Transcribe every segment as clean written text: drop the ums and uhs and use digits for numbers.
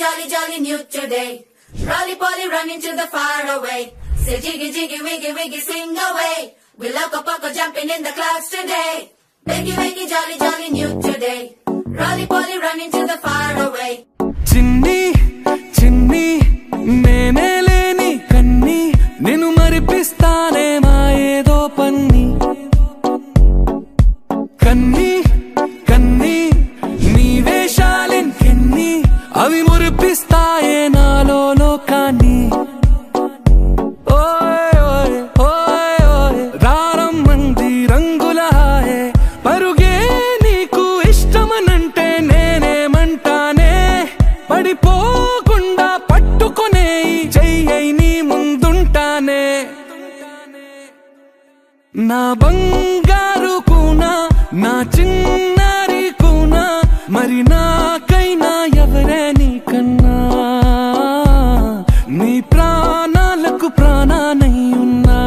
jolly, jolly new today. Rolly polly running to the far away. Say jiggy, jiggy, wiggy, wiggy, sing away. We loco poco jumping in the clouds today. Wakey, wakey, jolly, jolly new today. Rolly polly running to the far away. Chinni, chinni, nene leni kanni, nenu maripistane ma edo panni. Kanni, kanni, nee veshalin kenni, avi muripistaye nalo lokani. పడిపోకుండా పట్టుకునే చెయ్యి నీ ముందుంటానే నా బంగారు కూనా నా చిన్నారి కూనా మరి నాకైనా ఎవరే నీకన్నా నీ ప్రాణాలకు ప్రాణానై ఉన్నా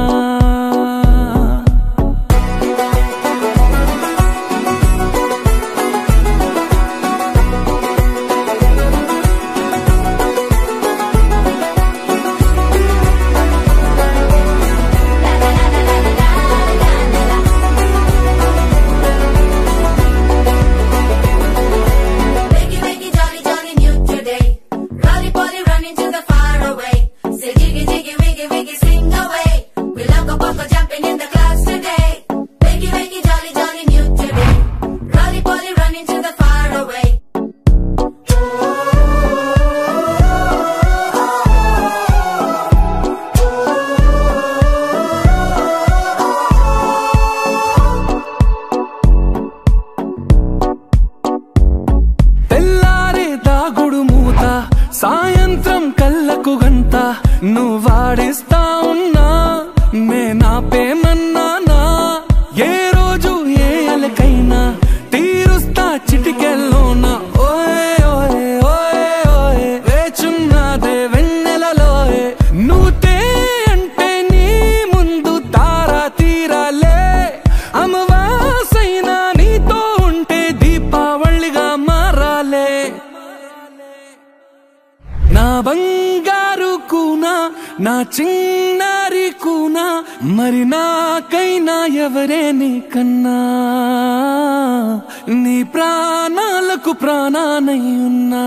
సాయంత్రం కళ్ళకు గంట నువ్వాడిస్తా ఉన్నా నేనాపేమన్నానా ఏ రోజు ఏ అలకైనా తీరుస్తా చిటికెల్లోనా ఓయే ఓయే ఓయే ఓయే వేచున్నదే వెన్నెలలోయే నువ్వుతే అంటే నీ ముందు తారా తీరాలే అమవాసైనా నీతో ఉంటే దీపావళిగా మారాలే నా బంగారు కూనా నా చిన్నారి కూనా మరి నాకైనా ఎవరే నీకన్నా నీ ప్రాణాలకు ప్రాణానై ఉన్నా